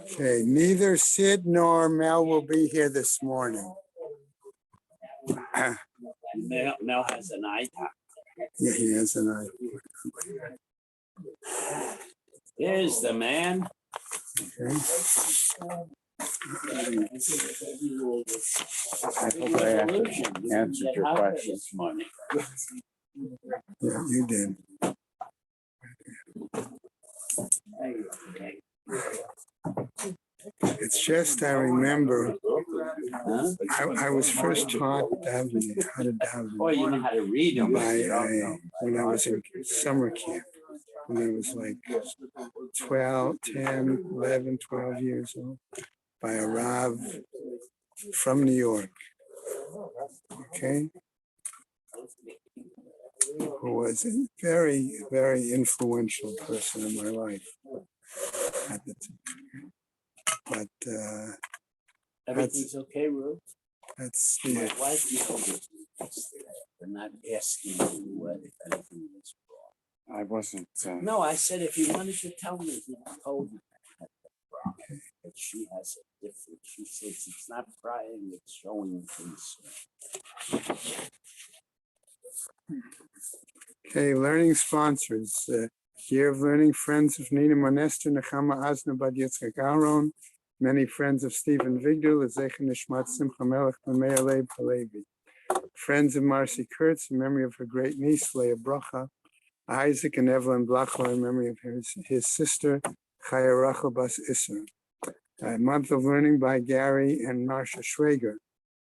Okay, neither Sid nor Mel will be here this morning. Mel has an eye. Yeah, he has an eye. Here's the man. Okay. I hope I answered your question. Yeah, you did. It's just I remember I was first taught how to daven Boy, you know how to read them. when I was in summer camp, when I was like 12, 10, 11, 12 years old, by a Rav from New York, okay, who was a very, very influential person in my life at the time. But Everything's okay, Ruth? that's My the wife told me they're not asking you what if anything was wrong. I wasn't. No, I said if you wanted to tell me, he told me. But she has a different. She says it's not crying; it's showing concern. okay. Learning sponsors: Year of Learning, Friends of Nina Monester, Nechama Asna Bad Yitzchak Aaron, many friends of Stephen Vigdal, Lezechen Nishmat Simcha Melech B'Mei Alev Halevi. Friends of Marcy Kurtz, in memory of her great niece Leah Bracha. Isaac and Evelyn Blachler, in memory of his sister Chaya Rachel Bas Isser. A month of learning by Gary and Marsha Schrager,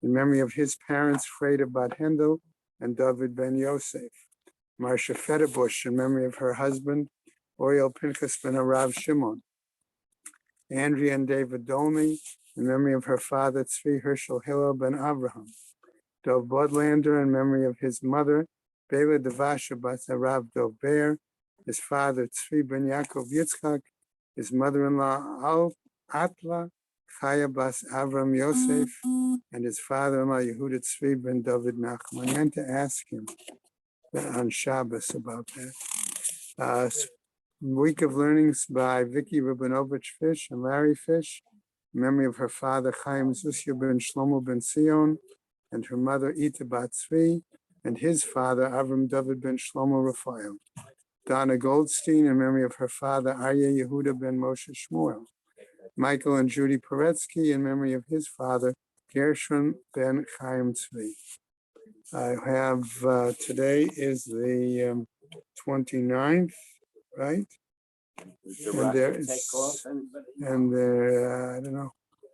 in memory of his parents Freda Bat Hendel and David Ben Yosef. Marsha Federbush, in memory of her husband Oriel Pinchas Ben Arav Shimon. Andrea and David Dolmy, in memory of her father Tzvi Herschel Hillel Ben Avraham. Dov Bodlander, in memory of his mother Bela Devasha Bas Arav Dov Bear, his father Tzvi Ben Yaakov Yitzchak, his mother-in-law Atla Chaya Bas Avram Yosef, and his father-in-law Yehuda Tzvi Ben David Nachman. I meant to ask him on Shabbos about that. Week of Learnings by Vicky Rubinovich Fish and Larry Fish, in memory of her father Chaim Zusya Ben Shlomo Ben Sion, and her mother Ita Bat Tzvi, and his father Avram David Ben Shlomo Raphael. Donna Goldstein, in memory of her father Arya Yehuda Ben Moshe Shmuel. Michael and Judy Poretsky, in memory of his father Gershon Ben Chaim Tzvi. I have today is the 29th, right? And there is, and there I don't know,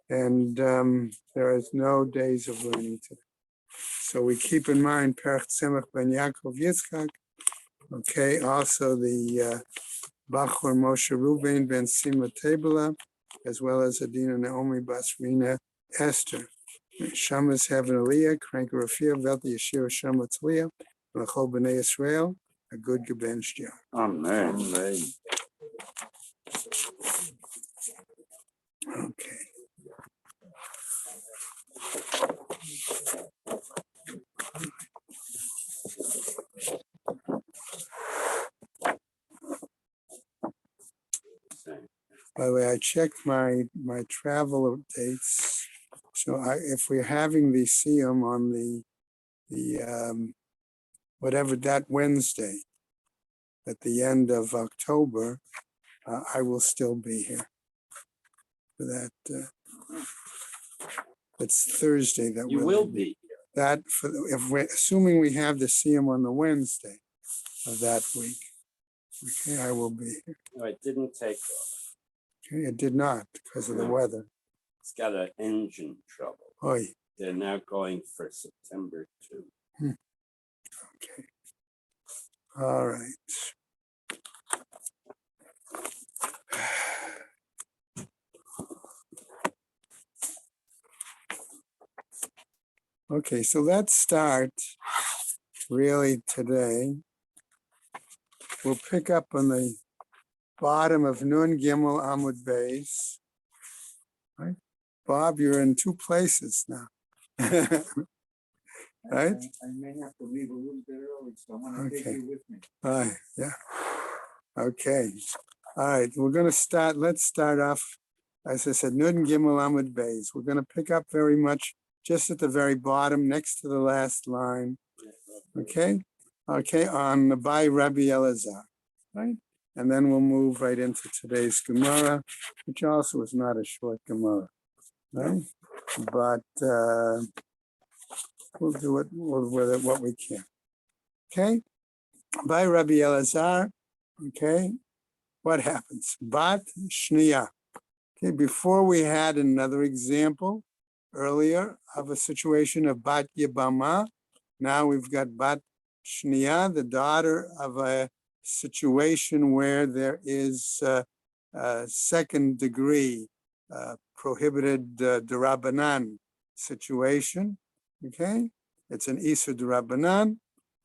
and there is no days of learning today. So we keep in mind Perach Tzemach Ben Yaakov Yitzchak. Okay, also the Bachor Moshe Ruben Ben Sima Tebela, as well as Adina Naomi Basrina Esther. Shamas Heaven Aliyah, Krank Rafia, Velti Yeshua Shama Tzliah, Lachol B'nai Israel, a good gebench job. Amen. Okay. By the way, I checked my travel dates. So if we're having the Siyum on the whatever that Wednesday at the end of October, I will still be here for that. It's Thursday that You will be. That for if we're assuming we have the Siyum on the Wednesday of that week. Okay, I will be here. No, it didn't take off. Okay, it did not because of the weather. It's got an engine trouble. Oy. They're now going for September 2. Okay. All right. Okay, so let's start really today. We'll pick up on the bottom of Nun Gimel Amud Beis. Right? Bob, you're in two places now. Right? I may have to leave a little bit early, so I want to take you with me. Yeah. Okay. All right, we're going to start. Let's start off. As I said, Nun Gimel Amud Beis. We're going to pick up very much just at the very bottom, next to the last line. Okay, on the by Rabbi Elazar, right? And then we'll move right into today's Gemara, which also is not a short Gemara, right? But we'll do it with it what we can. Okay, by Rabbi Elazar. Okay, what happens? Bat Shniya. Okay, before we had another example earlier of a situation of Bat Yabama. Now we've got Bat Shniya, the daughter of a situation where there is a second degree prohibited derabanan situation. Okay, it's an Isur derabanan.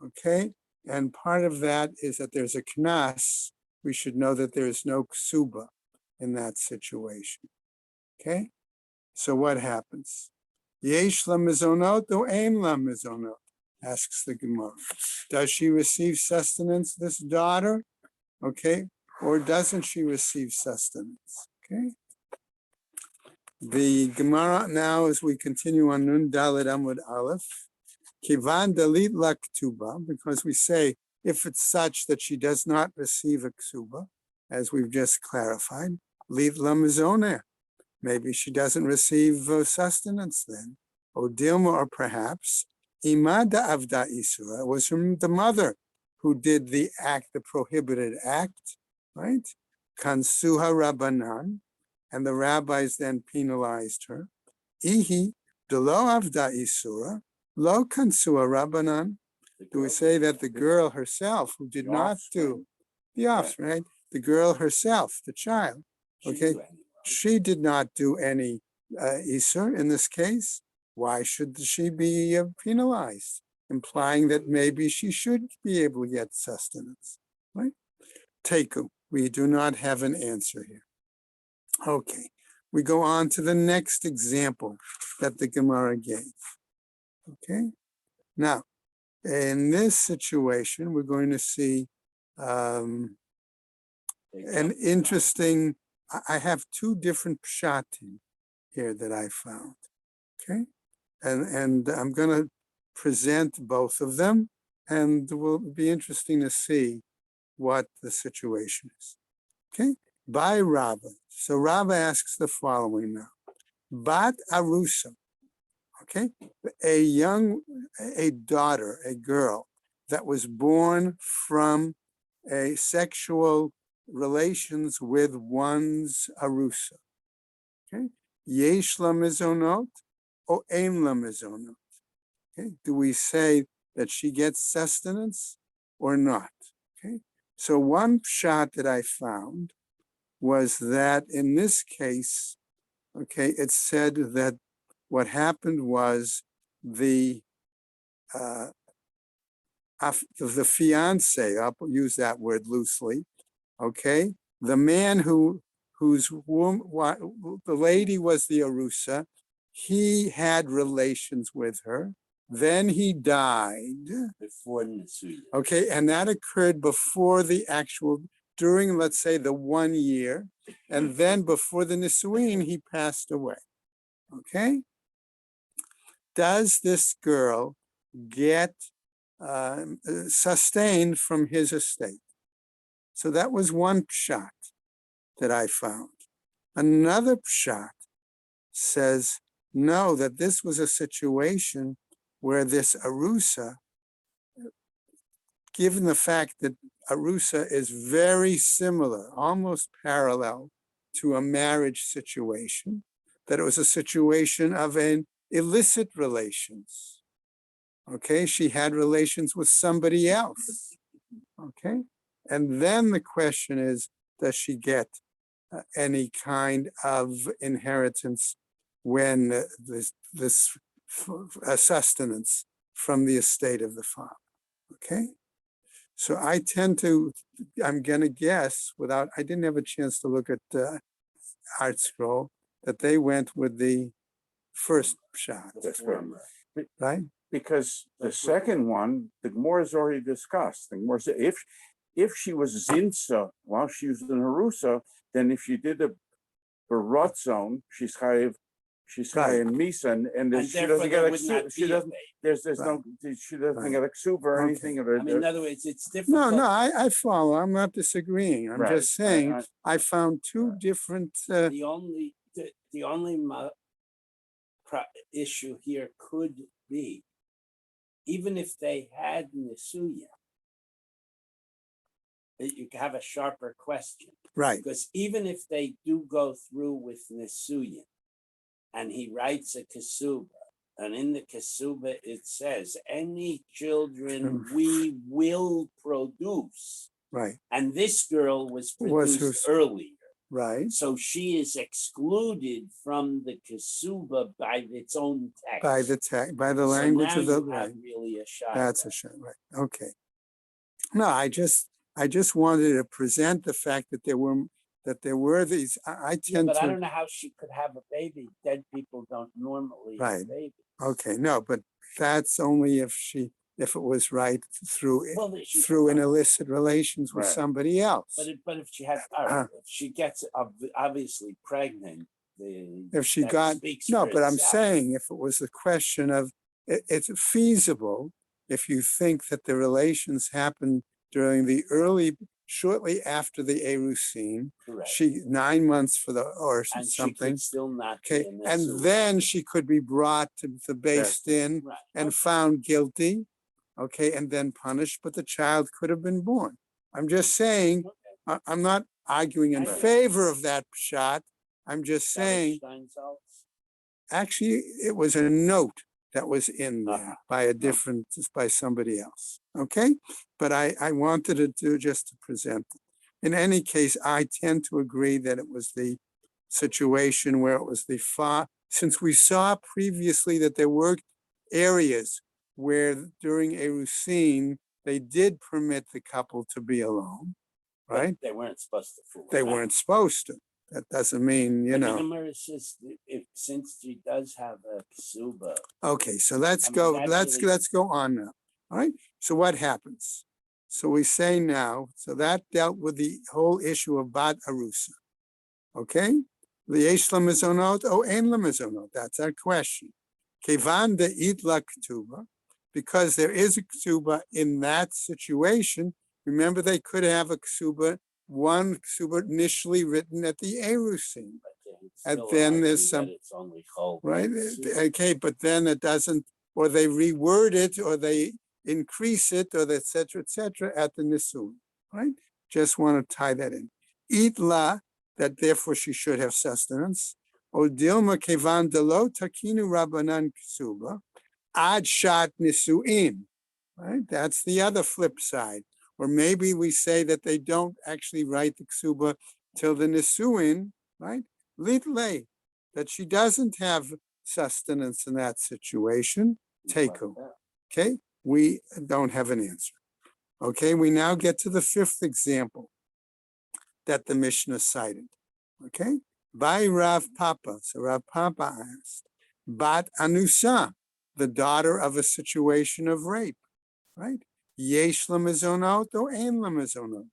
Okay, and part of that is that there's a knas. We should know that there is no ksuba in that situation. Okay, so what happens? Yesh la mizonot or ein la mizonot? Asks the Gemara. Does she receive sustenance, this daughter? Okay, or doesn't she receive sustenance? Okay. The Gemara now, as we continue on Nun Dalet Amud Aleph, Kivan Dalit la Ktuba, because we say if it's such that she does not receive a ksuba, as we've just clarified, Lit la mizoneh. Maybe she doesn't receive sustenance then. Or Dilma, or perhaps Imada Avda Isura, it was from the mother who did the act, the prohibited act, right? Kansuha Rabbanan, and the rabbis then penalized her. Ihi Delo Avda Isura, Lo Kansuha Rabbanan. Do we say that the girl herself who did not do the offspring, right? The girl herself, the child, okay, she did not do any Isur in this case. Why should she be penalized? Implying that maybe she should be able to get sustenance, right? Teku, we do not have an answer here. Okay, we go on to the next example that the Gemara gave. Okay, now, in this situation, we're going to see an interesting, I have two different pshatim here that I found, okay? And I'm going to present both of them, and it will be interesting to see what the situation is. Okay, by Rava. So Rava asks the following now. Bat Arusa, okay, a daughter, a girl that was born from a sexual relations with one's Arusa. Okay, Yesh la mizonot or ein la mizonot. Okay, do we say that she gets sustenance or not? Okay, so one shot that I found was that in this case, okay, it said that what happened was the fiance, I'll use that word loosely, okay, the man whose womb, the lady was the Arusa, he had relations with her, then he died. Before Nisuya. Okay, and that occurred before the actual, during, let's say, the 1 year, and then before the Nisuin, he passed away. Okay? Does this girl get sustained from his estate? So that was one pshat that I found. Another pshat says, no, that this was a situation where this Arusa, given the fact that Arusa is very similar, almost parallel to a marriage situation, that it was a situation of an illicit relations. Okay, she had relations with somebody else. Okay, and then the question is, does she get any kind of inheritance when this sustenance from the estate of the father? Okay, so I tend to, I'm going to guess, without, I didn't have a chance to look at Art Scroll, that they went with the first shot, right? Because the second one, the Gemara is already discussed. The Gemara said, if she was zinsa while she was in Harusa, then if she did a baratzon, she's chayiv misa, and And she therefore doesn't there get a would not she be a doesn't. baby. There's Right. no. She doesn't Right. get a ksuba or Okay. anything of I it. mean, in other words, it's No, difficult. I follow. I'm not disagreeing. I'm Right. just saying I- I found two different. The only issue here could be, even if they had Nisuya, that you have a sharper question. Right. Because even if they do go through with Nisuya, and he writes a kasuba, and in the kasuba it says, any children we will produce. Right. And this girl was produced earlier. Right. So she is excluded from the kasuba by its own text. By the language of the right. Really a shot. That's a shot. Right. Okay. No, I just wanted to present the fact that there were these. I tend but to. I don't know how she could have a baby. Dead people don't normally have babies. Okay. No, but that's only if it was right through an illicit relations with somebody else. But if she has, if she gets obviously pregnant, if she got no, but I'm saying if it was a question of it's feasible if you think that the relations happened during the shortly after the Erusin, she 9 months or and something. She could still not and then she could be brought to the Beis Din and found guilty, and then punished, but the child could have been born. I'm just saying, I'm not arguing in favor of that shot. I'm just saying, actually, it was a note that was in there by somebody else. Okay, but I wanted to just to present it. In any case, I tend to agree that it was the situation where it was since we saw previously that there were areas where during Erusin, they did permit the couple to be alone, right? But they weren't supposed to fool. They weren't supposed to. That doesn't mean, It's just since she does have a ksuba. Okay, so let's go on now. All right. So what happens? So we say now, so that dealt with the whole issue of Bat Arusa. Okay? L'yesh la mezonot o ein la mezonot. That's our question. Kevan de'it la k'tuba, because there is a k'tuba in that situation. Remember, they could have a k'tuba, one k'tuba initially written at the Erusin. And then there's some, right? Okay, but then it doesn't, or they reword it, or they increase it, or et cetera, at the Nisun, right? Just want to tie that in. Eat la, that therefore she should have sustenance. O dilma kevan delo takinu rabbanan ksuba, ad shat nisuin, right? That's the other flip side. Or maybe we say that they don't actually write the ksuba till the nisuin, right? Litle, that she doesn't have sustenance in that situation. Teku. Okay, we don't have an answer. Okay, we now get to the fifth example that the Mishnah cited. Okay, by Rav Papa. So Rav Papa asked, Bat Anusa, the daughter of a situation of rape, right? Yesh la mezonot or ein la mezonot.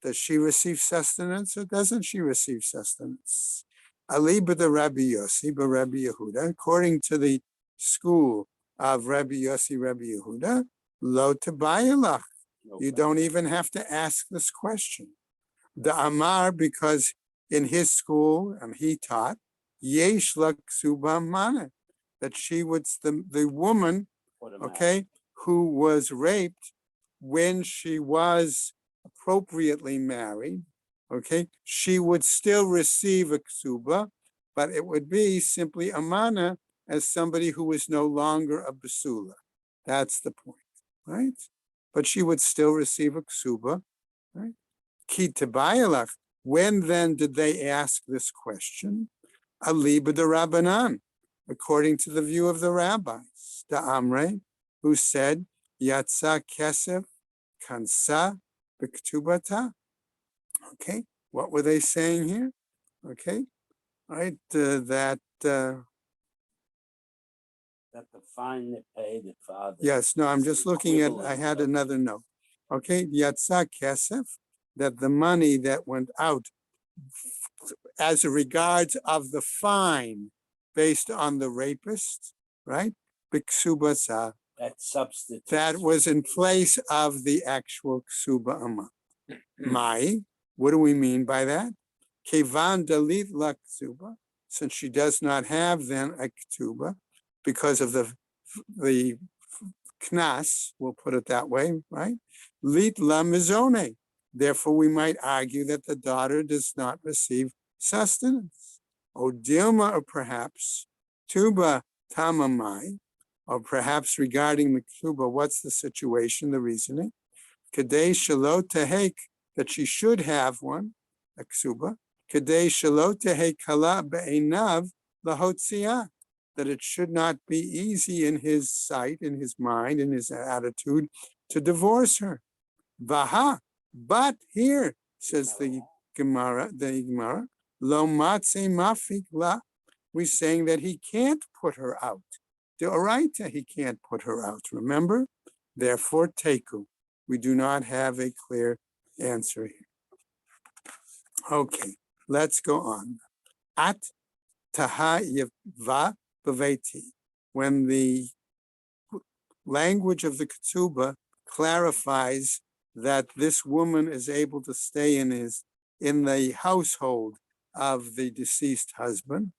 Does she receive sustenance or doesn't she receive sustenance? Ali b'da Rabbi Yossi b'Rabbi Yehuda, according to the school of Rabbi Yossi, Rabbi Yehuda, lo tebayalach. You don't even have to ask this question. The Amar, because in his school, he taught, yesh la ksuba mana, that she was the woman, okay, who was raped when she was appropriately married, okay, she would still receive a ksuba, but it would be simply amana as somebody who is no longer a basula. That's the point, right? But she would still receive a ksuba, right? Ki tebayalach. When then did they ask this question? Ali b'da Rabbanan, according to the view of the rabbis, the Amre, who said, Yatsa kesef kansa b'ktubata. Okay, what were they saying here? Okay, right, that the fine that paid the father. Yes, no, I'm just looking at, I had another note. okay, yatsa kesef, that the money that went out as a regards of the fine based on the rapist, right? Biksubasa, That substitute. that was in place of the actual ksuba amount. Mai, what do we mean by that? Kevan dalit la ksuba, since she does not have then a ksuba because of the knas, we'll put it that way, right? Lit la mizone. Therefore, we might argue that the daughter does not receive sustenance. O Dilma, or perhaps tuba tamamai, or perhaps regarding the ksuba, what's the situation, the reasoning? Kadei shalo tehek, that she should have one, a ksuba. Kadei shalo tehek kala be'enav lahotziah, that it should not be easy in his sight, in his mind, in his attitude, to divorce her. Vaha, but here, says the Gemara, lo matze mafik la, we're saying that he can't put her out. The oraita, he can't put her out, remember? Therefore, teku. We do not have a clear answer here. Okay, let's go on. At taha yeva baveti, when the language of the ketubah clarifies that this woman is able to stay in the household of the deceased husband,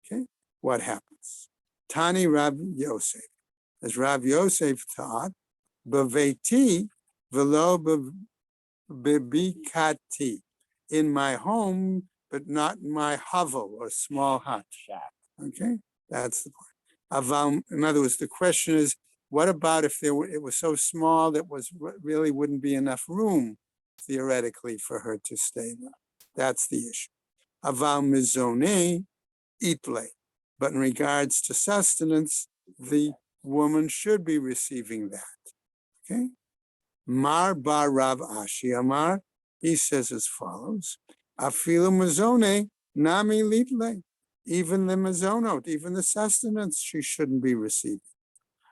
okay, what happens? Tani Rav Yosef, as Rav Yosef taught, baveti velo bebikati, in my home, but not in my hovel or small hut. Okay, that's the point. In other words, the question is, what about if it was so small that really wouldn't be enough room theoretically for her to stay there? That's the issue. Aval mizone itle, but in regards to sustenance, the woman should be receiving that. Okay. Mar bar Rav Ashi Amar, he says as follows: Afilu mizone nami litle, even the mizonot, even the sustenance, she shouldn't be receiving.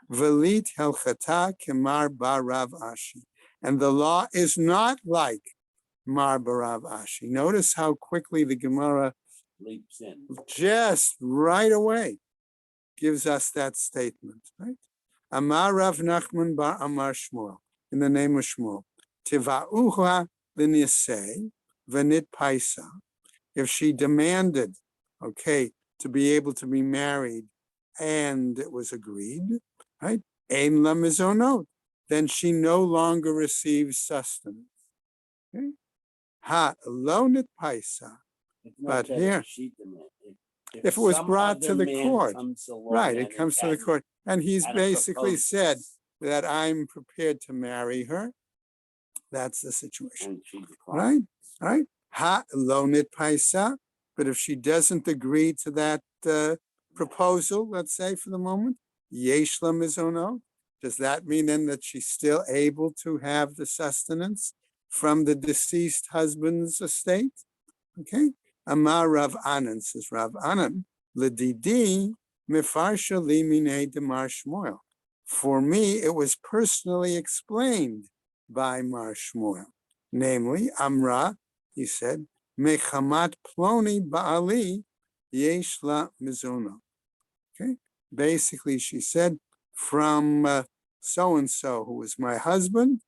Velit helchata kemar bar Rav Ashi, and the law is not like Mar bar Rav Ashi. Notice how quickly the Gemara leaps in, just right away gives us that statement, right? Amar Rav Nachman bar Amar Shmuel, in the name of Shmuel, Tiva'uha l'nisei v'nit paisa, if she demanded, okay, to be able to be married, and it was agreed, right? Ein la mizonot, then she no longer receives sustenance. Okay? Ha lo nit paisa, but here, if it was brought to the court, right, it comes to the court, and he's basically said that I'm prepared to marry her. That's the situation, right? Right? Ha lo nit paisa, but if she doesn't agree to that proposal, let's say for the moment, yesh la mizonot, does that mean then that she's still able to have the sustenance from the deceased husband's estate? Okay. Amar Rav Anan, says Rav Anan, L'didi mefarsha li minei demar Shmuel. For me, it was personally explained by Mar Shmuel. Namely, Amra, he said, mechamat ploni ba'ali yesh la mizono. Okay. Basically, she said, from so-and-so, who was my husband,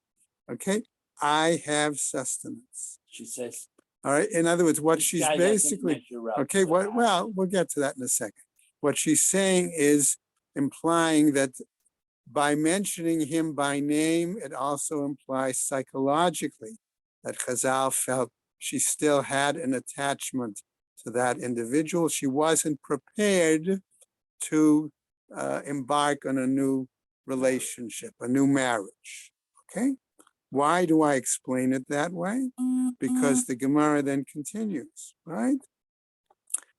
okay, I have sustenance. She says, all right. In other words, what she's basically, okay, well, we'll get to that in a second. What she's saying is implying that by mentioning him by name, it also implies psychologically that Chazal felt she still had an attachment to that individual. She wasn't prepared to embark on a new relationship, a new marriage. Okay? Why do I explain it that way? Because the Gemara then continues, right?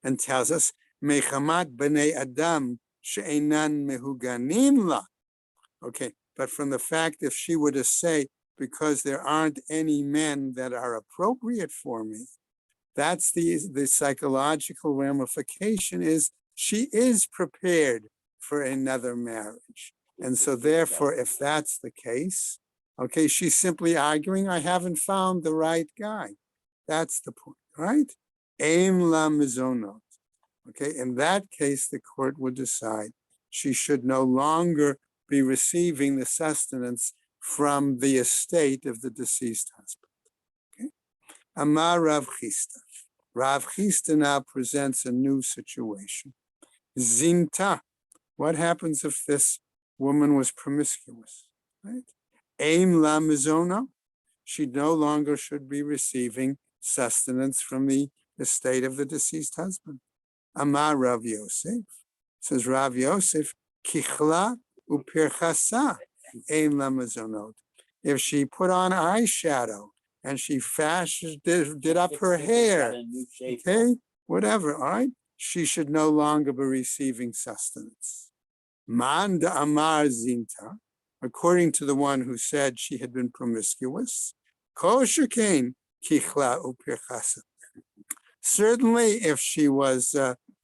And tells us, Mechamat b'nei Adam she'enan mehuganin la. Okay, but from the fact if she were to say, because there aren't any men that are appropriate for me, that's the psychological ramification is she is prepared for another marriage. And so therefore, if that's the case, Okay, she's simply arguing, I haven't found the right guy. That's the point, right? Aim la mizonot. Okay, in that case, the court would decide she should no longer be receiving the sustenance from the estate of the deceased husband. Okay, Amar Rav Chisda. Rav Chisda now presents a new situation. Zinta. What happens if this woman was promiscuous? Right? Aim la mizono. She no longer should be receiving sustenance from the estate of the deceased husband. Amar Rav Yosef, says Rav Yosef, kichla upirchasa ein la mezonot. If she put on eyeshadow and she did up her hair, okay, whatever, all right, she should no longer be receiving sustenance. Man da amar zinta, according to the one who said she had been promiscuous, kol shekain kichla upirchasa. Certainly, if she was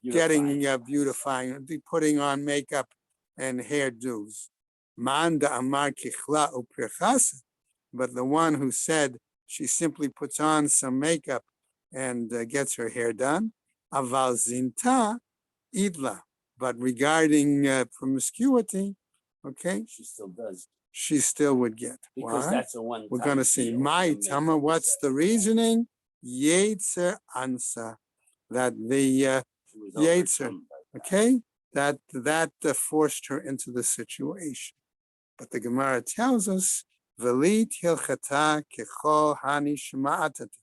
beautifying, putting on makeup and hairdos, manda amar kichla upirchasa. But the one who said she simply puts on some makeup and gets her hair done, aval zinta idla. But regarding promiscuity, okay, She still does. She still would get. Because Why? that's a one. We're going to see. My Tama, what's the reasoning? Yetzer ansa, that the Yetzer, okay, that forced her into the situation. But the Gemara tells us, Velit hilchata kechol hani shma'atati.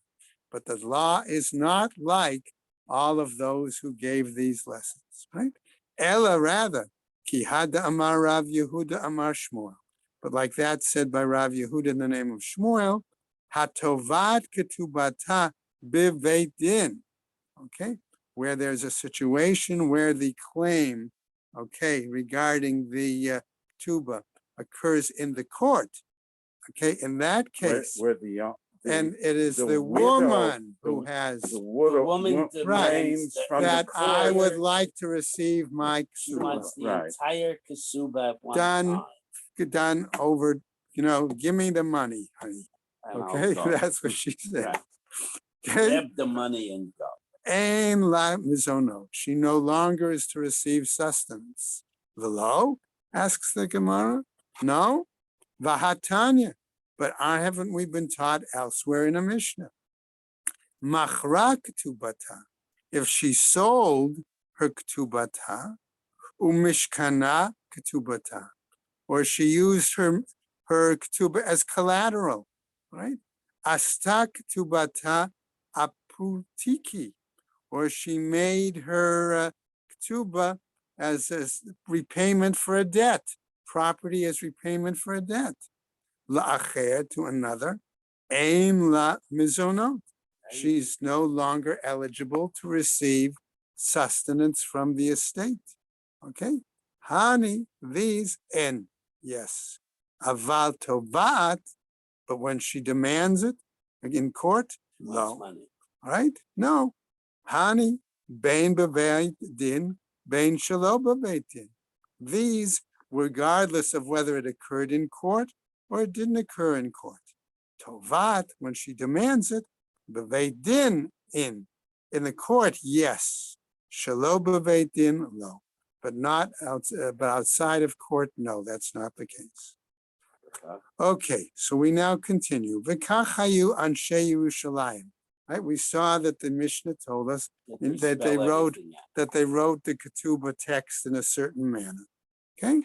But the law is not like all of those who gave these lessons, right? Ella rather, ki hada amar Rav Yehuda amar Shmuel. But like that said by Rav Yehuda in the name of Shmuel, hatovat ketubata biveit din. Okay, where there's a situation where the claim, okay, regarding the tuba occurs in the court. Okay, in that case, where the and it is the widow, woman who has the woman demands from that the I court. would like to receive my She ksuba wants the Right. entire kasuba at one Done. time. done over, give me the money, honey. And I'll Okay, go. that's what she said. Right. Okay, Grab the money and go. and la mizono, she no longer is to receive sustenance. Velo, asks the Gemara. No, vahatanya, but haven't we been taught elsewhere in a Mishnah? Machra ketubata, if she sold her ketubata, umishkana ketubata, or she used her ketubah as collateral, right? Asta ketubata aprutiki, or she made her ketubah as repayment for a debt, property as repayment for a debt. La'acher, to another, aim la mizonot. She's no longer eligible to receive sustenance from the estate. Okay? Hani, these, and yes. Aval tovat, but when she demands it in court, no. Money. All right? No. Hani, bein b'veit din, bein shelo b'veit din. These, regardless of whether it occurred in court or it didn't occur in court. Tovat, when she demands it, b'veit din, in the court, yes. Shelo b'veit din, no. But not outside of court, no, that's not the case. Okay, so we now continue. V'kachayu anshe Yerushalayim. Right, we saw that the Mishnah told us that they wrote the ketubah text in a certain manner. Okay,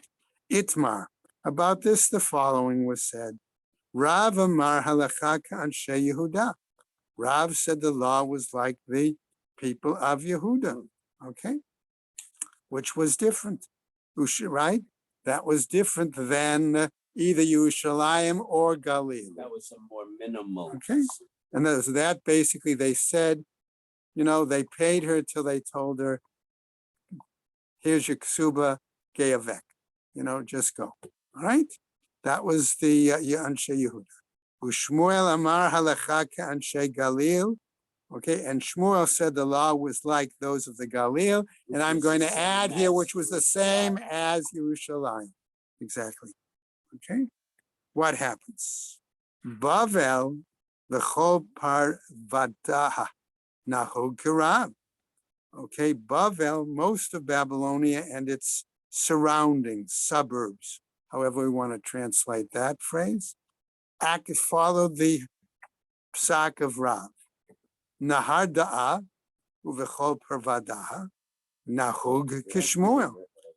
Itmar. About this, the following was said: Rav amar halacha anshe Yehuda. Rav said the law was like the people of Yehuda. Okay, which was different. Right, that was different than either Yerushalayim or Galil. That was a more minimal. Okay. And that basically they said, they paid her till they told her, here's your ksuba, geyavek, just go. All right? That was the Anshe Yehuda. Ushmuel amar halacha Anshe Galil. Okay, and Shmuel said the law was like those of the Galil, and I'm going to add here, which was the same as Yerushalayim. Exactly. Okay. what happens? Bavel v'chol parvadaha nahog karav. Okay, Bavel, most of Babylonia and its surroundings, suburbs, however we want to translate that phrase, followed the psak of Rav. Nahar da'ah uvechol parvadaha nahug kishmuel.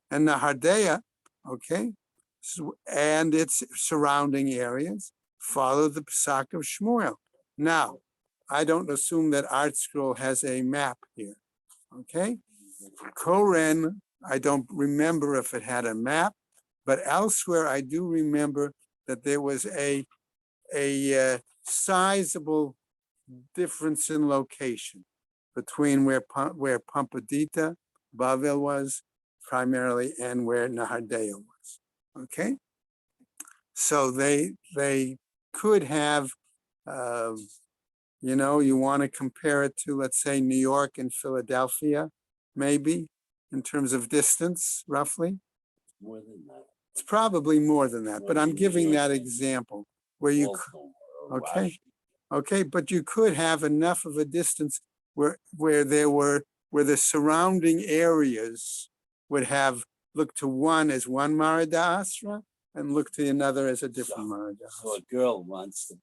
And Nahardea, okay, and its surrounding areas follow the psak of Shmuel. Now, I don't assume that Art Scroll has a map here, okay? Koren, I don't remember if it had a map, but elsewhere I do remember that there was a sizable difference in location between where Pampadita, Bavel was primarily, and where Nahardea was. Okay, so they could have, you want to compare it to, let's say, New York and Philadelphia, maybe in terms of distance, roughly. More than that. It's probably more than that, but I'm giving that example where you, okay. Okay, but you could have enough of a distance where the surrounding areas would have looked to one as one Marada Asra and look to another as a different Marada Asra. So a girl wants to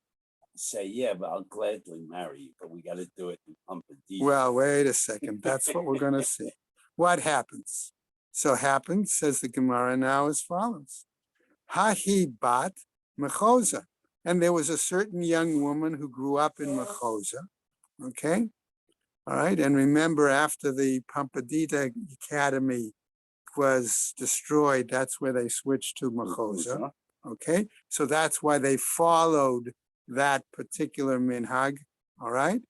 say, yeah, but I'll gladly marry you, but we got to do it in Pampadita. Well, wait a second. That's what we're going to see. What happens? So happens, says the Gemara now as follows. Hahi bat mechoza. And there was a certain young woman who grew up in Mechoza, okay? All right, and remember, after the Pampadita Academy was destroyed, that's where they switched to Mechoza, okay? So that's why they followed that particular minhag, all right?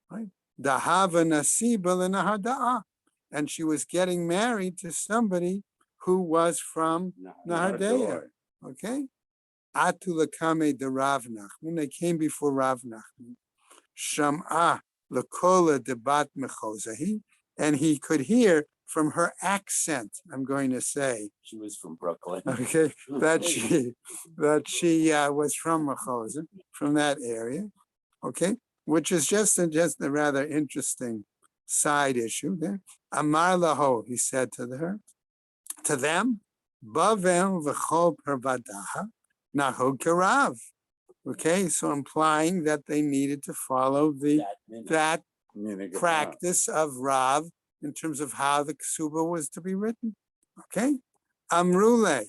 Right? Dahava nasiba l'naharda'ah. And she was getting married to somebody who was from Nahardea, okay? Atulakame de Rav Nachman, they came before Rav Nachman. Sham'ah lakola debat mechozahi, and he could hear from her accent, I'm going to say. She was from Brooklyn. Okay, that she was from Mechoza, from that area, okay, which is just a rather interesting side issue there. Amar laho, he said to them, Bavel v'chol pervadaha, Nahog Karav. Okay, so implying that they needed to follow that practice of Rav in terms of how the Ksuba was to be written. Okay, Amrule.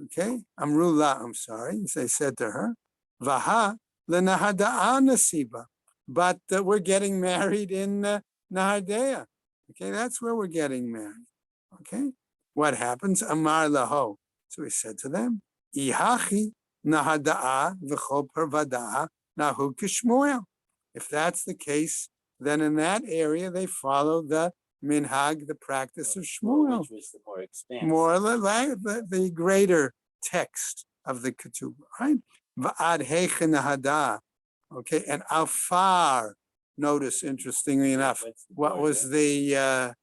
Okay, Amrula, I'm sorry. They said to her, Vaha lenahada'a nasiba. But we're getting married in Nahardea. Okay, that's where we're getting married. Okay, what happens? Amar laho. So he said to them, Ihachi nahada'a v'chol pervada'a nahu kishmuel. If that's the case, then in that area they follow the minhag, the practice of Shmuel, which was the more expansive, more the greater text of the ketubah, right? Va'ad heichen nahada'a. Okay, and how far? Notice, interestingly enough, what was the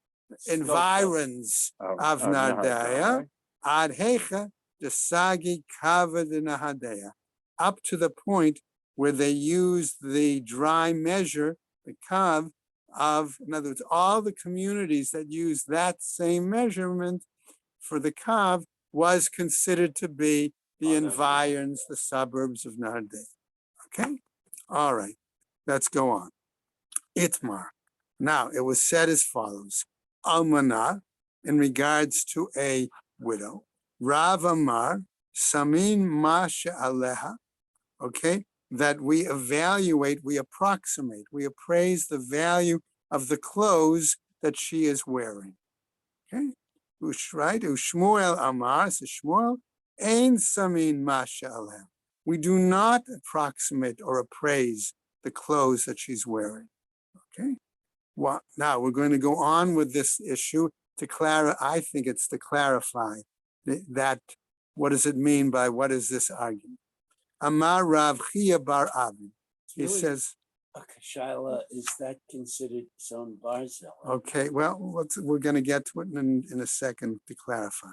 environs of Nahardea? Ad heicha the sagi kava de Nahardea, up to the point where they used the dry measure, the kav of, in other words, all the communities that used that same measurement for the kav was considered to be the environs, the suburbs of Nahardea. Okay, all right, let's go on. Itmar. Now, it was said as follows. Almanah, in regards to a widow. Rav Amar, Samin Masha Aleha, okay, that we evaluate, we approximate, we appraise the value of the clothes that she is wearing. Okay, right? Ushmuel Amar, says Shmuel, Ein Samin Masha Aleha. We do not approximate or appraise the clothes that she's wearing. Okay, well, now we're going to go on with this issue to clarify. I think it's to clarify that what does it mean by what is this argument? Amar Rav Chia bar Avin. He says, Shaila, is that considered son Barzell? Okay, well, we're going to get to it in a second to clarify.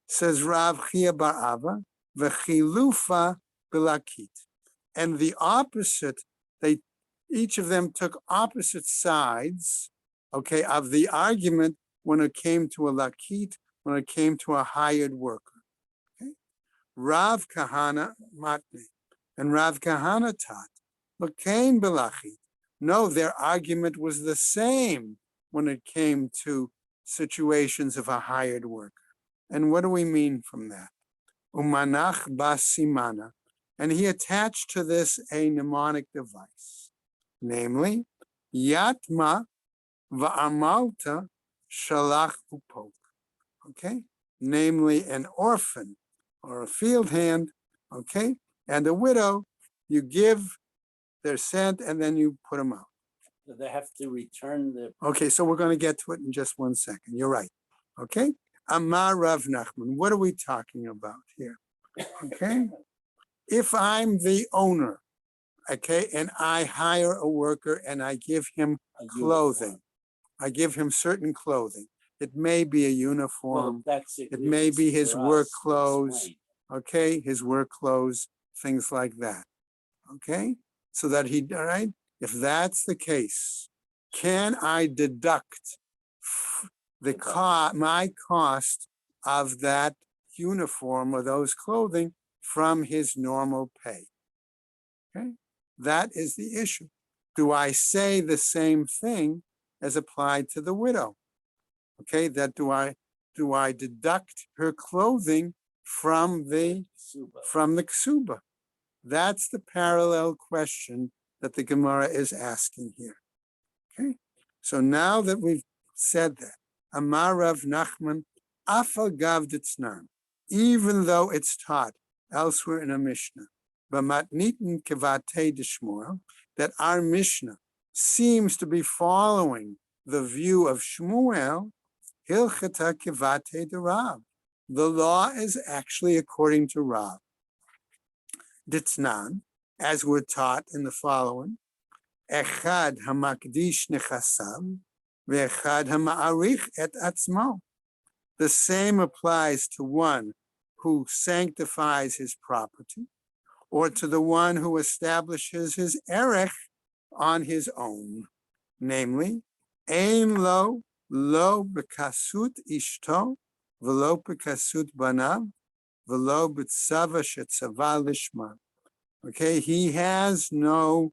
Says Rav Chia bar Ava, v'chilufa bilakit. And the opposite, each of them took opposite sides, okay, of the argument when it came to a lakit, when it came to a hired worker. Okay? Rav Kahana matne, and Rav Kahana taught, Lakain bilachit. No, their argument was the same when it came to situations of a hired worker. And what do we mean from that? Umanach basimana. And he attached to this a mnemonic device, namely, Yatma va'amalta shalach upok. Okay? Namely, an orphan or a field hand, okay? And a widow, you give, they're sent, and then you put them out. So they have to return the. Okay, so we're going to get to it in just 1 second. You're right. Okay? Amar Rav Nachman. What are we talking about here? Okay? If I'm the owner, okay, and I hire a worker and I give him clothing, I give him certain clothing. It may be a uniform. Well, that's it may be his for work us to clothes, explain. okay, his work clothes, things like that. Okay? So that all right, if that's the case, can I deduct my cost of that uniform or those clothing from his normal pay? Okay, that is the issue. Do I say the same thing as applied to the widow? Okay, that do I deduct her clothing from the ksuba? That's the parallel question that the Gemara is asking here. Okay, so now that we've said that, Amar Rav Nachman, Afal Gav Ditznan, even though it's taught elsewhere in a Mishnah, B'matnitin Kevate Dishmuel, that our Mishnah seems to be following the view of Shmuel, Hilchata Kevate de Rav. The law is actually according to Rav. Ditznan, as we're taught in the following, Echad hamakdish nechasav, ve'echad hama'arich et atzmo. The same applies to one who sanctifies his property, or to the one who establishes his erech on his own. Namely, ein lo bekasut ishto, v'lo bekasut banav, v'lo b'tzava shetzava lishma. Okay, he has no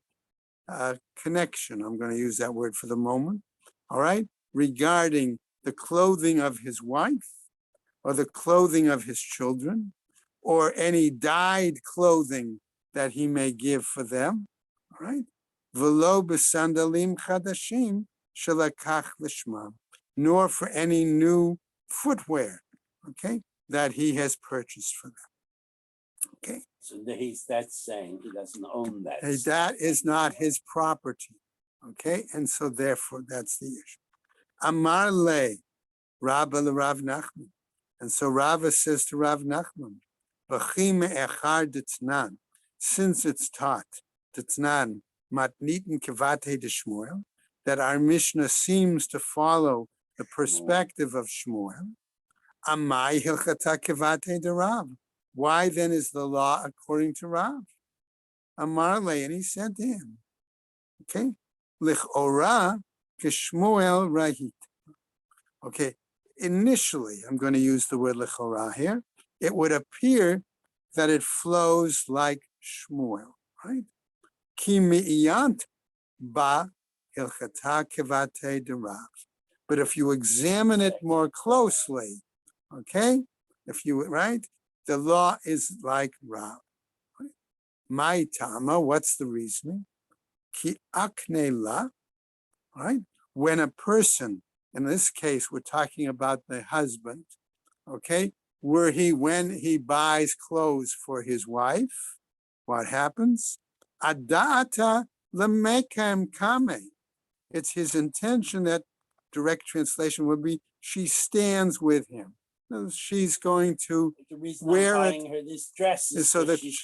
connection, I'm going to use that word for the moment, all right, regarding the clothing of his wife or the clothing of his children or any dyed clothing that he may give for them, all right? V'lo b'sandalim chadashim shelakach l'shmam, nor for any new footwear, okay, that he has purchased for them, okay? So that's saying he doesn't own that. That is not his property, okay? And so therefore, that's the issue. Amar le, Rabba le Rav Nachman. And so Rava says to Rav Nachman, B'chim echar d'tznan, since it's taught, d'tznan, matnitin kevate de Shmuel, that our Mishnah seems to follow the perspective of Shmuel, Amai hilchata kevate de Rav. Why then is the law according to Rav? Amar le, and he said to him, okay, lichora k'Shmuel rahit. Okay, initially, I'm going to use the word lichora here. It would appear that it flows like Shmuel, right? Ki mi'iyant ba hilchata kevate de Rav. But if you examine it more closely, okay, right, the law is like Rav. My tama, what's the reasoning? Ki akne la, right? When a person, in this case, we're talking about the husband, okay? When he buys clothes for his wife, what happens? Adata lemekam kame. It's his intention that direct translation would be, she stands with him. She's going to wear it. Her this dress is so that she's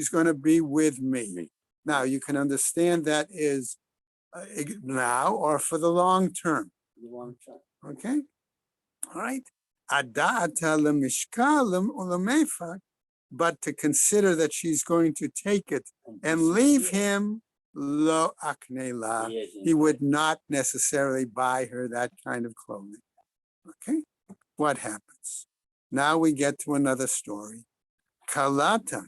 going to be with me. Now you can understand that is now or for the long term. Okay, all right. Adata lemishkalim ulemefak but to consider that she's going to take it and leave him, lo aknela, he would not necessarily buy her that kind of clothing. Okay, what happens? Now we get to another story. Kalata,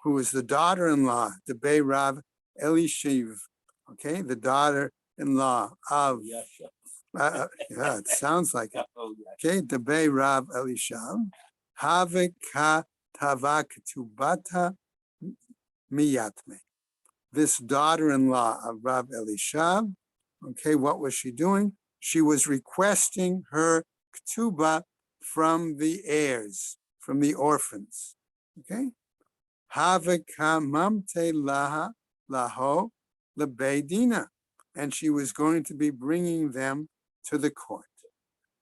who is the daughter-in-law, the Bei Rav Elishiv, okay, the daughter-in-law of, yeah, it sounds like it. Okay, the Bei Rav Elishav, Havika Tava Ketubata Miyatme. This daughter-in-law of Rav Elishav, okay, what was she doing? She was requesting her ketubah from the heirs, from the orphans, okay? Havika mamte laha laho lebeidina, and she was going to be bringing them to the court.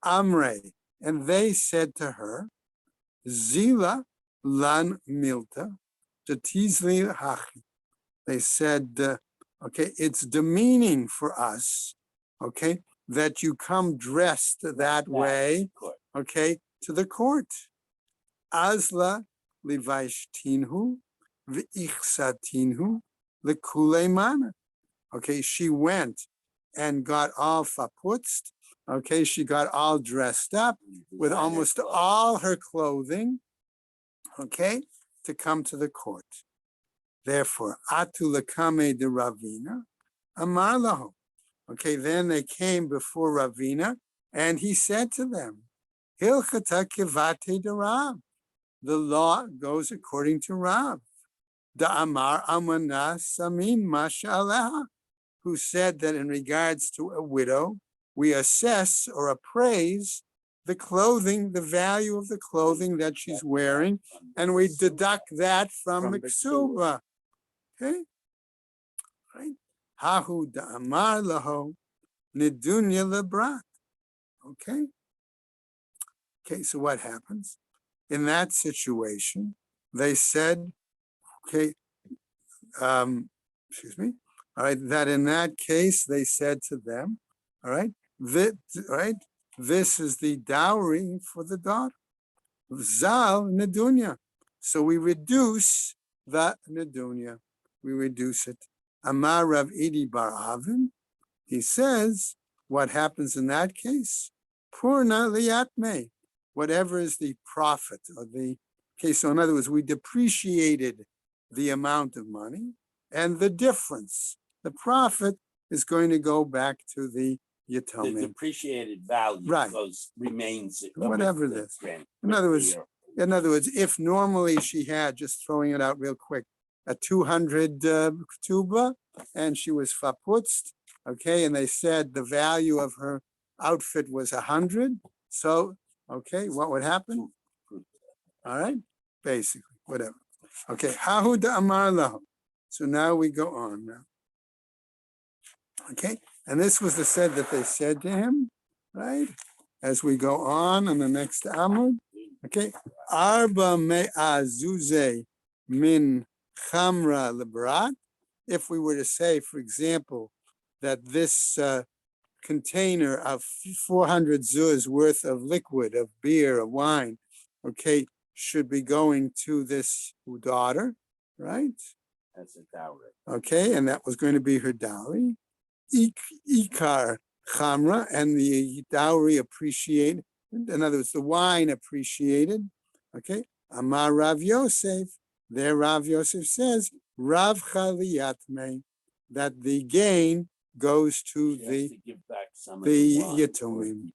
Amre, and they said to her, Zila lan milta, tatizli hachi. They said, okay, it's demeaning for us, okay, that you come dressed that way, okay, to the court. Azla livashtinhu v'ichsatinhu lekuleimana. Okay, she went and got all faputzt. Okay, she got all dressed up with almost all her clothing, okay, to come to the court. Therefore, atu lekame de Ravina, amar lahu. Okay, then they came before Ravina, and he said to them, Hilchata kivate de Rav. The law goes according to Rav. Da amar amana samin masha aleha, who said that in regards to a widow, we assess or appraise the clothing, the value of the clothing that she's wearing, and we deduct that from the ksuba. Okay, right? Hahu da amar laho nidunya lebrat. Okay. Okay, so what happens? In that situation, they said, okay, excuse me, all right, that in that case, they said to them, all right, this is the dowry for the daughter. Zal nedunya. So we reduce the nedunya. We reduce it. Amar Rav Idi Bar Avin, he says, what happens in that case? Purna liyatme. Whatever is the profit or the case. So in other words, we depreciated the amount of money, and the difference, the profit, is going to go back to the Yatomim. The depreciated value remains whatever it is. In other words, if normally she had, just throwing it out real quick, a 200 ketubah, and she was faputzt, okay, and they said the value of her outfit was 100. So, okay, what would happen? All right, basically, whatever. Okay, hahu da amar lahu. So now we go on now. Okay, and this was the said that they said to him, right? As we go on the next amud. Okay, arba me'azuze min chamra lebrat. If we were to say, for example, that this container of 400 zuz worth of liquid, of beer, of wine, okay, should be going to this daughter, right? That's a dowry. Okay, and that was going to be her dowry. Ikar chamra, and the dowry appreciated. In other words, the wine appreciated. Okay, Amar Rav Yosef. There, Rav Yosef says, Rav Chaliyatme, that the gain goes to the Yatomim.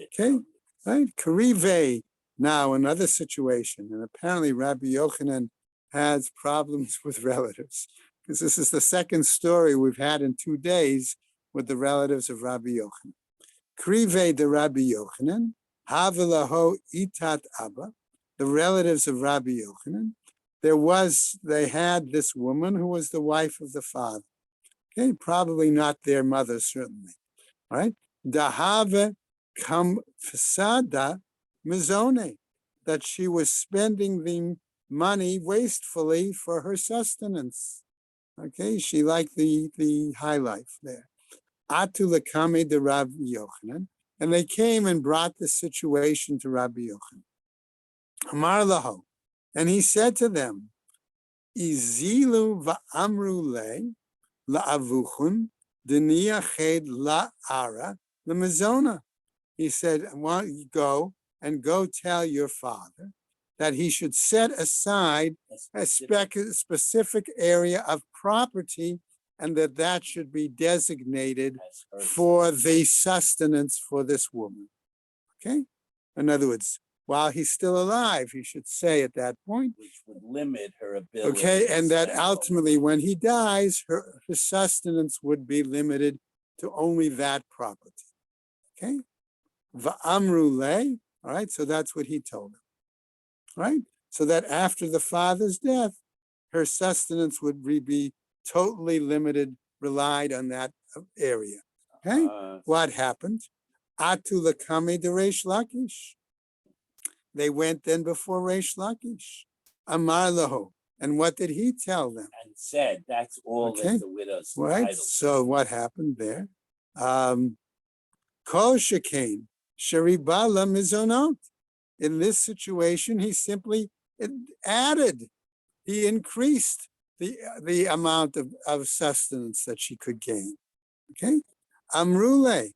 Okay, right? Karive. Now, another situation, and apparently Rabbi Yochanan has problems with relatives, because this is the second story we've had in 2 days with the relatives of Rabbi Yochanan. Krive de Rabbi Yochanan, Havilaho Itat Abba, the relatives of Rabbi Yochanan. They had this woman who was the wife of the father. Okay, probably not their mother, certainly. All right. Dahave kam fasada mizone, that she was spending the money wastefully for her sustenance. Okay, she liked the high life there. Atu lekame de Rabbi Yochanan, and they came and brought the situation to Rabbi Yochanan. Amar laho, And he said to them, Izilu va'amru le la'avuchun deniya ched la'ara lemezona. He said, "Why don't you go and go tell your father that he should set aside a specific area of property and that should be designated for the sustenance for this woman." Okay? In other words, while he's still alive, he should say at that point, which would limit her ability. okay, to and that spend ultimately when he dies, her sustenance would be limited to only that property. Okay? Va'amru le, all right, so that's what he told him. Right? So that after the father's death, her sustenance would be totally limited, relied on that area. Okay? What happened? Atu lakame de Reish Lakish. They went then before Reish Lakish. Amar laho. And what did he tell them? and said that's all Okay. that the widow's Right? entitled to. So what happened there? Kol shekain sheribala mizonot. In this situation, he simply added, he increased the amount of sustenance that she could gain. Okay? Amrule.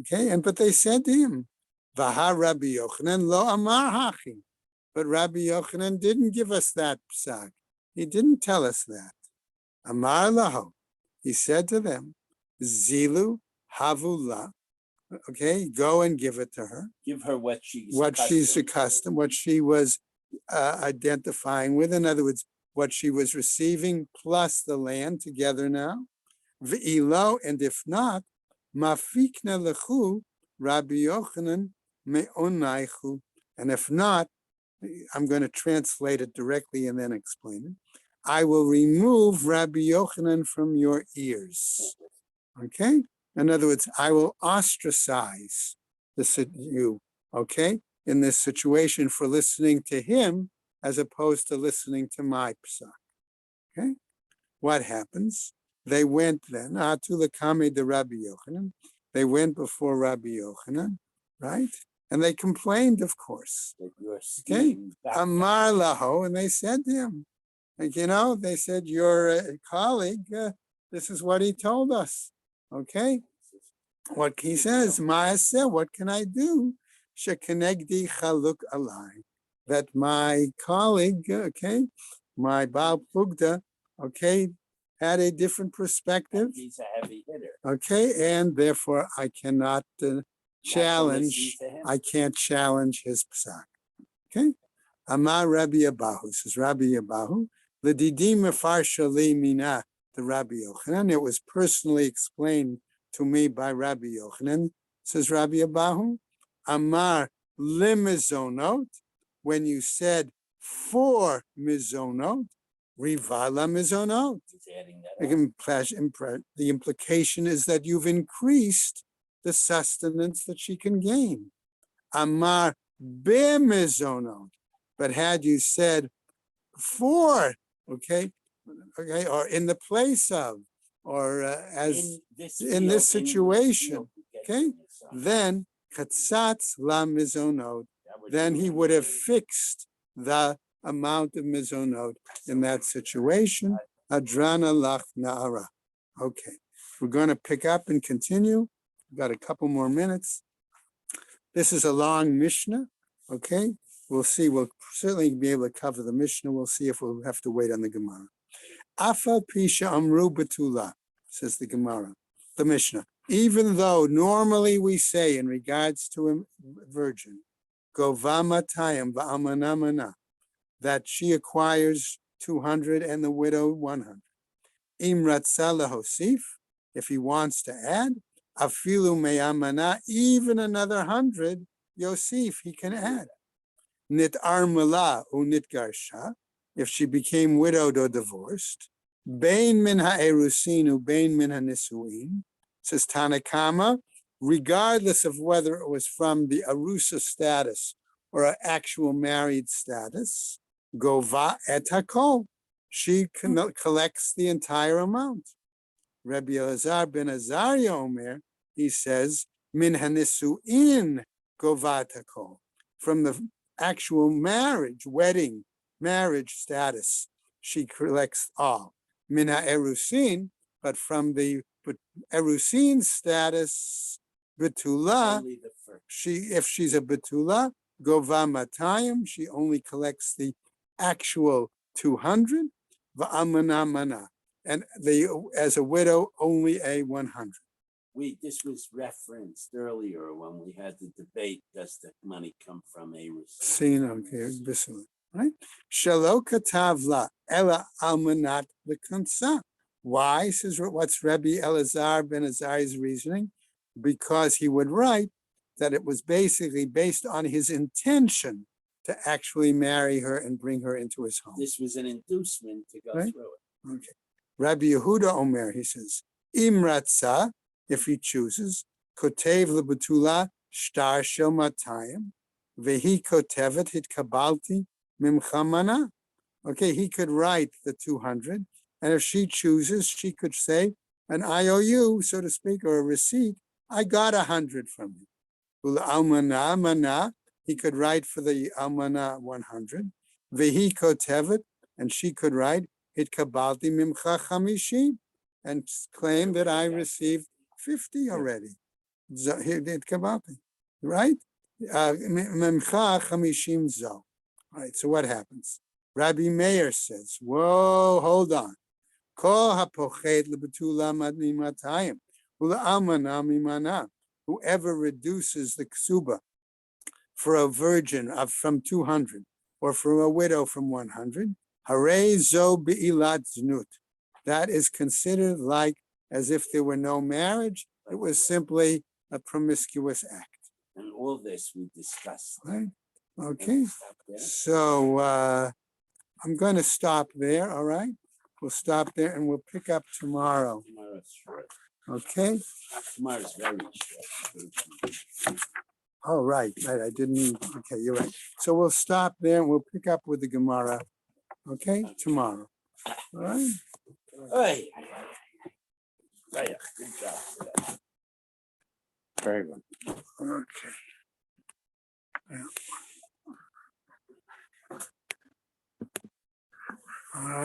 Okay, but they said to him, Vaha Rabbi Yochanan lo amar hachi. But Rabbi Yochanan didn't give us that psak. He didn't tell us that. Amar laho. He said to them, Zilu havula. Okay, go and give it to her. Give her what she's Accustomed, what she was identifying with. In other words, what she was receiving plus the land together now. V'ilo, and if not, mafikna lechu Rabbi Yochanan me'onaichu. And if not, I'm going to translate it directly and then explain it. I will remove Rabbi Yochanan from your ears. Okay? In other words, I will ostracize you, okay, in this situation for listening to him as opposed to listening to my psak. Okay? What happens? They went then, Atu lekame de Rabbi Yochanan. They went before Rabbi Yochanan, right? And they complained, of course. Okay? Amar laho, and they said to him, like, they said, your colleague, this is what he told us. Okay? What he says, Maaseh, what can I do? Shekenegdi chaluk alai. That my colleague, okay, my Baal Plugda, okay, had a different perspective. He's a heavy hitter. Okay, and therefore I cannot challenge, I can't challenge his psak. Okay? Amar Rabbi Abahu, says Rabbi Abahu, L'didim mefarsha li mina, the Rabbi Yochanan. It was personally explained to me by Rabbi Yochanan, says Rabbi Abahu. Amar limizonot, when you said for mizonot, rivala mizonot. The implication is that you've increased the sustenance that she can gain. Amar b'mizonot. But had you said for, okay, or in the place of, or as in this situation, okay, then katzatz la mizonot, then he would have fixed the amount of mizonot in that situation. Adrana lach na'ara. Okay, we're going to pick up and continue. We've got a couple more minutes. This is a long Mishnah, okay? We'll see. We'll certainly be able to cover the Mishnah. We'll see if we'll have to wait on the Gemara. Afal pisha amru betula, says the Gemara, the Mishnah. Even though normally we say in regards to a virgin, govama tayim va'amanamana, that she acquires 200 and the widow 100. Im ratzah lahosif, if he wants to add, afilu me'amana, even another 100, Yosef, he can add. Nit armala u nit garsha, if she became widowed or divorced. Bein min ha'erusin u bein min ha'nisuin, says Tanakama, regardless of whether it was from the arusa status or an actual married status, gova et hakol, she collects the entire amount. Rabbi Elazar ben Azariah Omer, he says, min hanisuin govat hakol, from the actual marriage, wedding, marriage status, she collects all. Mina erusin, but from the erusin status, betula, Only the first. if she's a betula, gova matayim, she only collects the actual 200, va'amana mana, and as a widow, only a 100. This was referenced earlier when we had the debate, does the money come from a receipt? Seen, okay, bismillah, right? Shelo katavla ela almanat l'kansa. Why, says what's Rabbi Elazar ben Azari's reasoning? Because he would write that it was basically based on his intention to actually marry her and bring her into his home. This was an inducement to go Right. through it. Okay. Rabbi Yehuda Omer, he says, Imratza, if he chooses, kotev lebetula shtar shel matayim, vehi kotevet hit kabalti mimchamana. Okay, he could write the 200, and if she chooses, she could say an IOU, so to speak, or a receipt. I got 100 from you. Ula almana mana, he could write for the almana 100. Vehi kotevet, and she could write hit kabalti mimcha chamishim, and claim that I received 50 already. Hit kabalti, right? Mimcha chamishim zo. All right, so what happens? Rabbi Meir says, whoa, hold on. Kol hapochet lebetula matayim, ula almana mimana. Whoever reduces the ksuba for a virgin from 200 or for a widow from 100, harei zo be'ilat znut. That is considered like as if there were no marriage. It was simply a promiscuous act. And all this we discussed. Right? Okay. Yeah. So I'm going to stop there. All right. We'll stop there and we'll pick up tomorrow. Tomorrow's short. Okay. Tomorrow's very short. Oh, right. I didn't. Okay, you're right. So we'll stop there and we'll pick up with the Gemara. Okay, tomorrow. All right. Hey, good job today. Very good. Okay. Yeah. All right.